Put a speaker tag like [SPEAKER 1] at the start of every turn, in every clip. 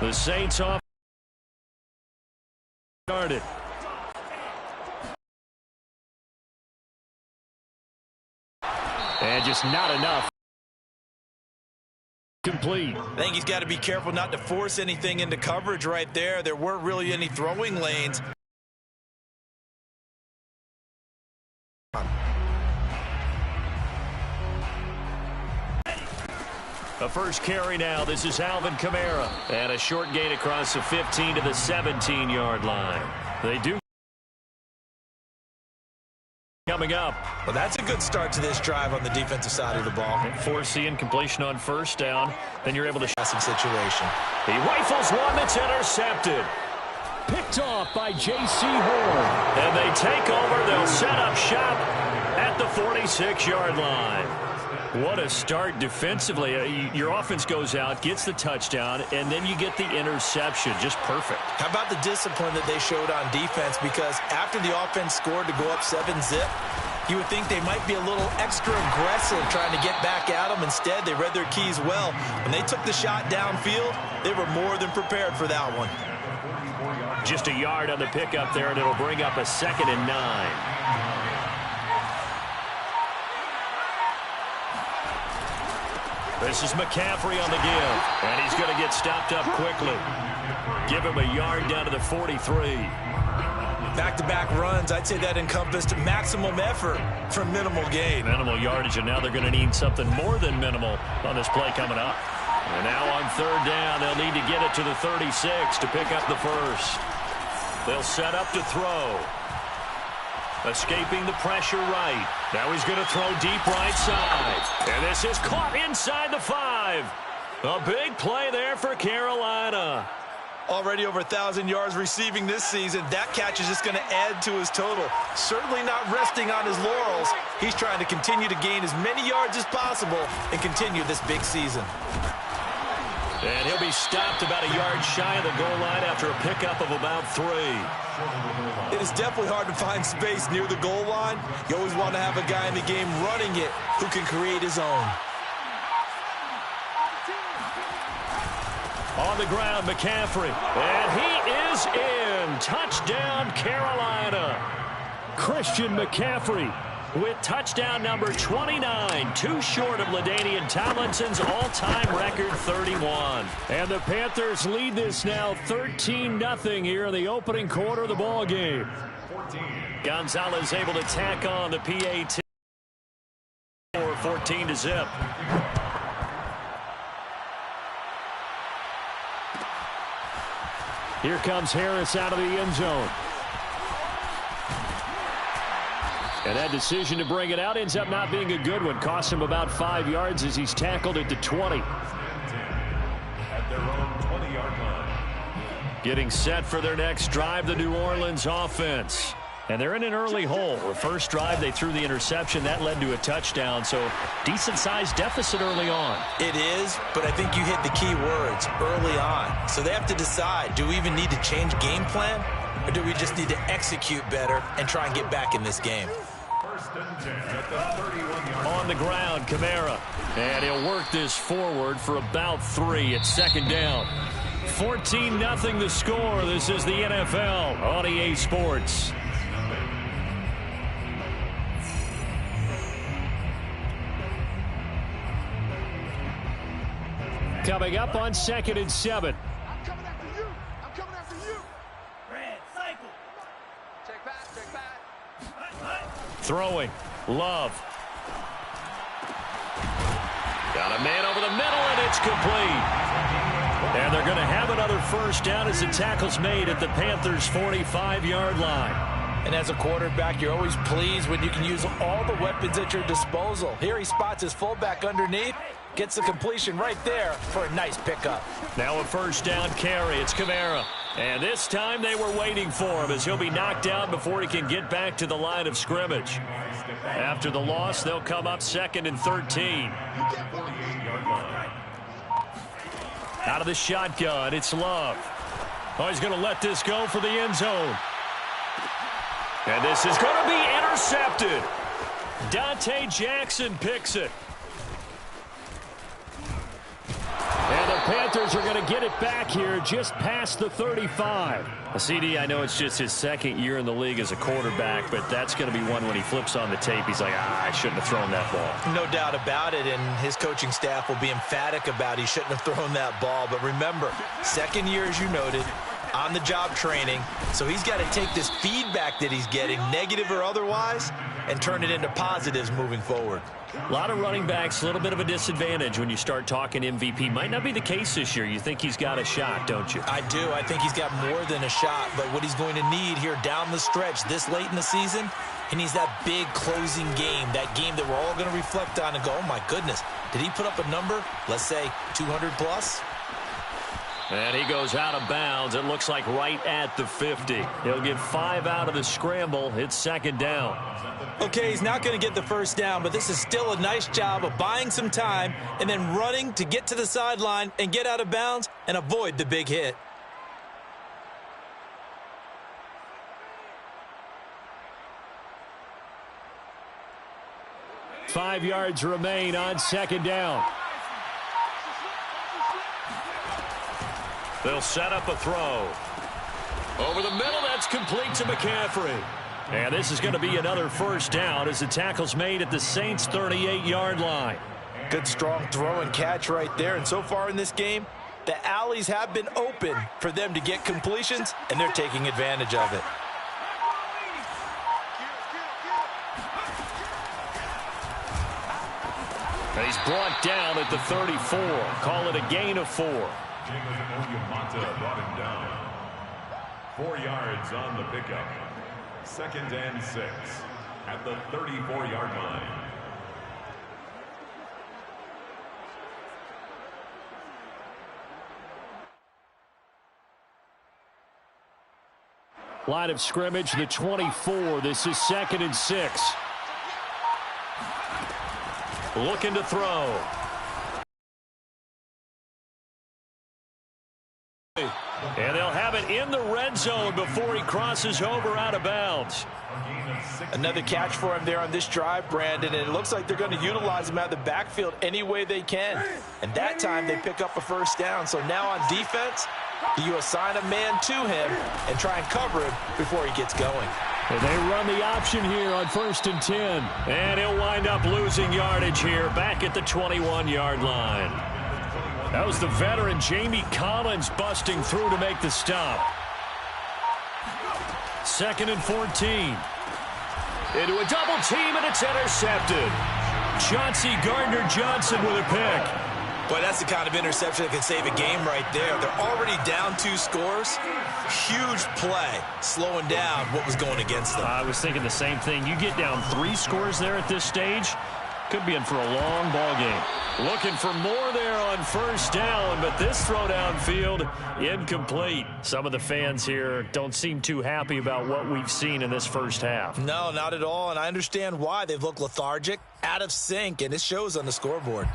[SPEAKER 1] The Saints off started. And just not enough. Complete.
[SPEAKER 2] I think he's got to be careful not to force anything into coverage right there. There weren't really any throwing lanes.
[SPEAKER 1] A first carry now. This is Alvin Kamara. And a short gain across the 15 to the 17-yard line. They do. Coming up.
[SPEAKER 2] Well, that's a good start to this drive on the defensive side of the ball.
[SPEAKER 1] Force the incompletion on first down. Then you're able to
[SPEAKER 2] passing situation.
[SPEAKER 1] He rifles one that's intercepted. Picked off by J.C. Horn. And they take over. They'll set up shop at the 46-yard line. What a start defensively. Your offense goes out, gets the touchdown, and then you get the interception. Just perfect.
[SPEAKER 2] How about the discipline that they showed on defense? Because after the offense scored to go up 7-zip, you would think they might be a little extra aggressive trying to get back at them. Instead, they read their keys well. When they took the shot downfield, they were more than prepared for that one.
[SPEAKER 1] Just a yard on the pickup there, and it'll bring up a 2nd and 9. This is McCaffrey on the give, and he's going to get stopped up quickly. Give him a yard down to the 43.
[SPEAKER 2] Back-to-back runs, I'd say that encompassed maximum effort for minimal gain.
[SPEAKER 1] Minimal yardage, and now they're going to need something more than minimal on this play coming up. And now on 3rd down, they'll need to get it to the 36 to pick up the first. They'll set up to throw. Escaping the pressure right. Now he's going to throw deep right side. And this is caught inside the 5. A big play there for Carolina.
[SPEAKER 2] Already over 1,000 yards receiving this season. That catch is just going to add to his total. Certainly not resting on his laurels. He's trying to continue to gain as many yards as possible and continue this big season.
[SPEAKER 1] And he'll be stopped about a yard shy of the goal line after a pickup of about 3.
[SPEAKER 2] It is definitely hard to find space near the goal line. You always want to have a guy in the game running it who can create his own.
[SPEAKER 1] On the ground, McCaffrey. And he is in. Touchdown, Carolina. Christian McCaffrey with touchdown number 29, too short of LaDainian Tomlinson's all-time record 31. And the Panthers lead this now 13-0 here in the opening quarter of the ball game. Gonzalez able to tack on the PAT for 14-0. Here comes Harris out of the end zone. And that decision to bring it out ends up not being a good one. Cost him about 5 yards as he's tackled at the 20. At their own 20-yard line. Getting set for their next drive, the New Orleans offense. And they're in an early hole. The first drive, they threw the interception. That led to a touchdown, so decent-sized deficit early on.
[SPEAKER 2] It is, but I think you hit the key words, early on. So they have to decide, do we even need to change game plan, or do we just need to execute better and try and get back in this game?
[SPEAKER 1] On the ground, Kamara. And he'll work this forward for about 3 at 2nd down. 14-0 the score. This is the NFL on EA Sports. Coming up on 2nd and 7.
[SPEAKER 3] I'm coming after you. I'm coming after you. Red cycle. Check back, check back.
[SPEAKER 1] Throwing. Love. Got a man over the middle, and it's complete. And they're going to have another first down as the tackle's made at the Panthers' 45-yard line.
[SPEAKER 2] And as a quarterback, you're always pleased when you can use all the weapons at your disposal. Here he spots his fullback underneath, gets the completion right there for a nice pickup.
[SPEAKER 1] Now a first down carry. It's Kamara. And this time they were waiting for him as he'll be knocked down before he can get back to the line of scrimmage. After the loss, they'll come up 2nd and 13. Out of the shotgun, it's Love. Oh, he's going to let this go for the end zone. And this is going to be intercepted. Dante Jackson picks it. And the Panthers are going to get it back here just past the 35. CD, I know it's just his second year in the league as a quarterback, but that's going to be one when he flips on the tape. He's like, I shouldn't have thrown that ball.
[SPEAKER 2] No doubt about it, and his coaching staff will be emphatic about he shouldn't have thrown that ball. But remember, second year, as you noted, on-the-job training, so he's got to take this feedback that he's getting, negative or otherwise, and turn it into positives moving forward.
[SPEAKER 1] A lot of running backs, a little bit of a disadvantage when you start talking MVP. Might not be the case this year. You think he's got a shot, don't you?
[SPEAKER 2] I do. I think he's got more than a shot, but what he's going to need here down the stretch this late in the season, he needs that big closing game, that game that we're all going to reflect on and go, oh my goodness, did he put up a number, let's say 200 plus?
[SPEAKER 1] And he goes out of bounds. It looks like right at the 50. He'll get 5 out of the scramble. It's second down.
[SPEAKER 2] Okay, he's not going to get the first down, but this is still a nice job of buying some time and then running to get to the sideline and get out of bounds and avoid the big hit.
[SPEAKER 1] Five yards remain on second down. They'll set up a throw. Over the middle, that's complete to McCaffrey. And this is going to be another first down as the tackle's made at the Saints' 38-yard line.
[SPEAKER 2] Good strong throw and catch right there. And so far in this game, the alleys have been open for them to get completions, and they're taking advantage of it.
[SPEAKER 1] He's brought down at the 34. Call it a gain of 4.
[SPEAKER 4] Brought him down. 4 yards on the pickup. 2nd and 6 at the 34-yard line.
[SPEAKER 1] Line of scrimmage, the 24. This is 2nd and 6. Looking to throw. And they'll have it in the red zone before he crosses over out of bounds.
[SPEAKER 2] Another catch for him there on this drive, Brandon, and it looks like they're going to utilize him out of the backfield any way they can. And that time they pick up a first down. So now on defense, you assign a man to him and try and cover him before he gets going.
[SPEAKER 1] And they run the option here on 1st and 10. And he'll wind up losing yardage here back at the 21-yard line. That was the veteran Jamie Collins busting through to make the stop. 2nd and 14. Into a double team, and it's intercepted. Chauncey Gardner-Johnson with a pick.
[SPEAKER 2] Boy, that's the kind of interception that can save a game right there. They're already down 2 scores. Huge play, slowing down what was going against them.
[SPEAKER 1] I was thinking the same thing. You get down 3 scores there at this stage, could be in for a long ball game. Looking for more there on 1st down, but this throw downfield incomplete. Some of the fans here don't seem too happy about what we've seen in this first half.
[SPEAKER 2] No, not at all, and I understand why. They've looked lethargic, out of sync, and it shows on the scoreboard.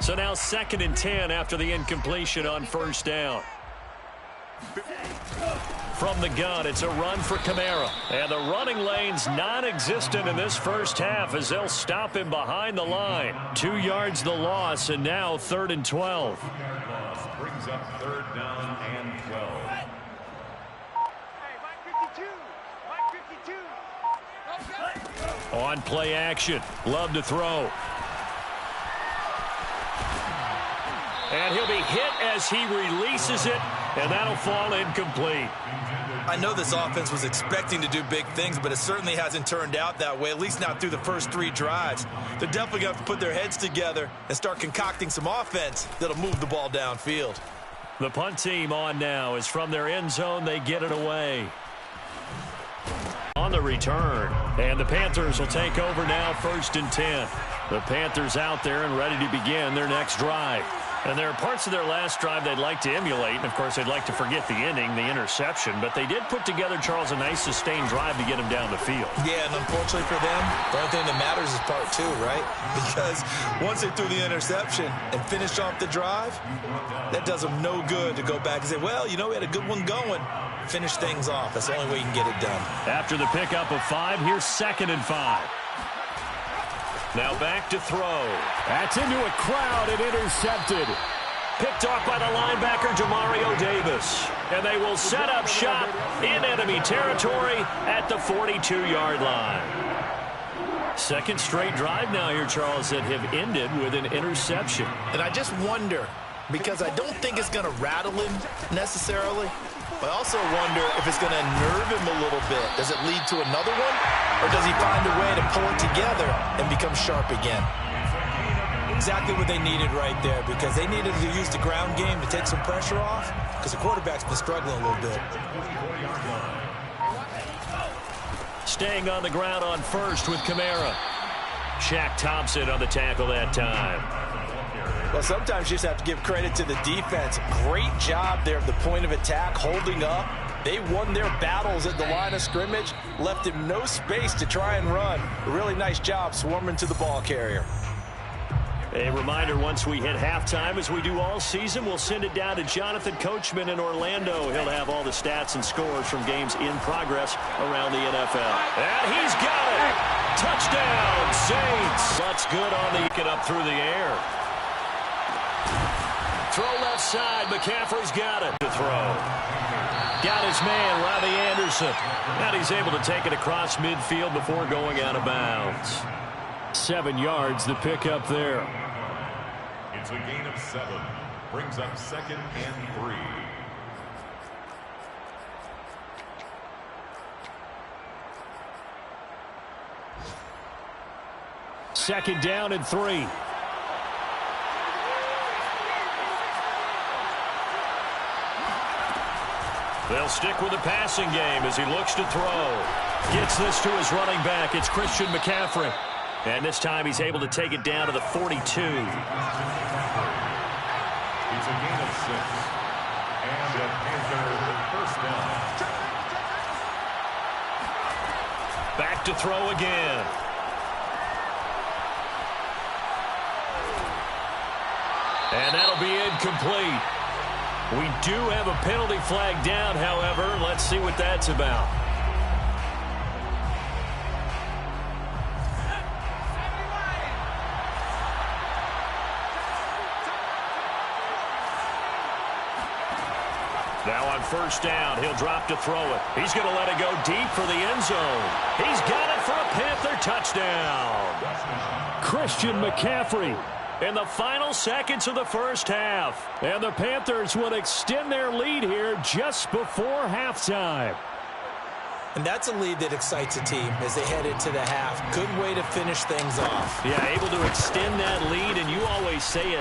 [SPEAKER 1] So now 2nd and 10 after the incompletion on 1st down. From the gun, it's a run for Kamara. And the running lane's non-existent in this first half as they'll stop him behind the line. 2 yards the loss, and now 3rd and 12.
[SPEAKER 4] Brings up 3rd down and 12.
[SPEAKER 1] On play action, Love to throw. And he'll be hit as he releases it, and that'll fall incomplete.
[SPEAKER 2] I know this offense was expecting to do big things, but it certainly hasn't turned out that way, at least not through the first 3 drives. They're definitely going to have to put their heads together and start concocting some offense that'll move the ball downfield.
[SPEAKER 1] The punt team on now is from their end zone. They get it away. On the return, and the Panthers will take over now 1st and 10. The Panthers out there and ready to begin their next drive. And there are parts of their last drive they'd like to emulate. And, of course, they'd like to forget the ending, the interception. But they did put together, Charles, a nice sustained drive to get them down the field.
[SPEAKER 2] Yeah, and unfortunately for them, the only thing that matters is part 2, right? Because once they threw the interception and finished off the drive, that does them no good to go back and say, well, you know, we had a good one going. Finish things off. That's the only way you can get it done.
[SPEAKER 1] After the pickup of 5, here's 2nd and 5. Now back to throw.
[SPEAKER 5] That's into a crowd and intercepted.
[SPEAKER 1] Picked off by the linebacker, Demario Davis. And they will set up shop in enemy territory at the 42-yard line. Second straight drive now here, Charles, that have ended with an interception.
[SPEAKER 2] And I just wonder, because I don't think it's going to rattle him necessarily, but I also wonder if it's going to nerve him a little bit. Does it lead to another one? Or does he find a way to pull it together and become sharp again? Exactly what they needed right there, because they needed to use the ground game to take some pressure off, because the quarterback's been struggling a little bit.
[SPEAKER 1] Staying on the ground on first with Kamara. Shaq Thompson on the tackle that time.
[SPEAKER 2] Well, sometimes you just have to give credit to the defense. Great job there at the point of attack, holding up. They won their battles at the line of scrimmage, left him no space to try and run. A really nice job swarming to the ball carrier.
[SPEAKER 1] A reminder, once we hit halftime, as we do all season, we'll send it down to Jonathan Coachman in Orlando. He'll have all the stats and scores from games in progress around the NFL. And he's got it! Touchdown, Saints! That's good on the get up through the air. Throw left side. McCaffrey's got it to throw. Got his man, Robbie Anderson. And he's able to take it across midfield before going out of bounds.
[SPEAKER 5] 7 yards, the pickup there.
[SPEAKER 4] It's a gain of 7. Brings up 2nd and 3.
[SPEAKER 5] Second down and 3.
[SPEAKER 1] They'll stick with the passing game as he looks to throw. Gets this to his running back. It's Christian McCaffrey. And this time he's able to take it down to the 42.
[SPEAKER 4] It's a gain of 6. And a Panther first down.
[SPEAKER 1] Back to throw again. And that'll be incomplete. We do have a penalty flag down, however. Let's see what that's about. Now on first down, he'll drop to throw it. He's going to let it go deep for the end zone. He's got it for a Panther touchdown.
[SPEAKER 5] Christian McCaffrey.
[SPEAKER 1] In the final seconds of the first half.
[SPEAKER 5] And the Panthers will extend their lead here just before halftime.
[SPEAKER 2] And that's a lead that excites a team as they head into the half. Good way to finish things off.
[SPEAKER 1] Yeah, able to extend that lead, and you always say it.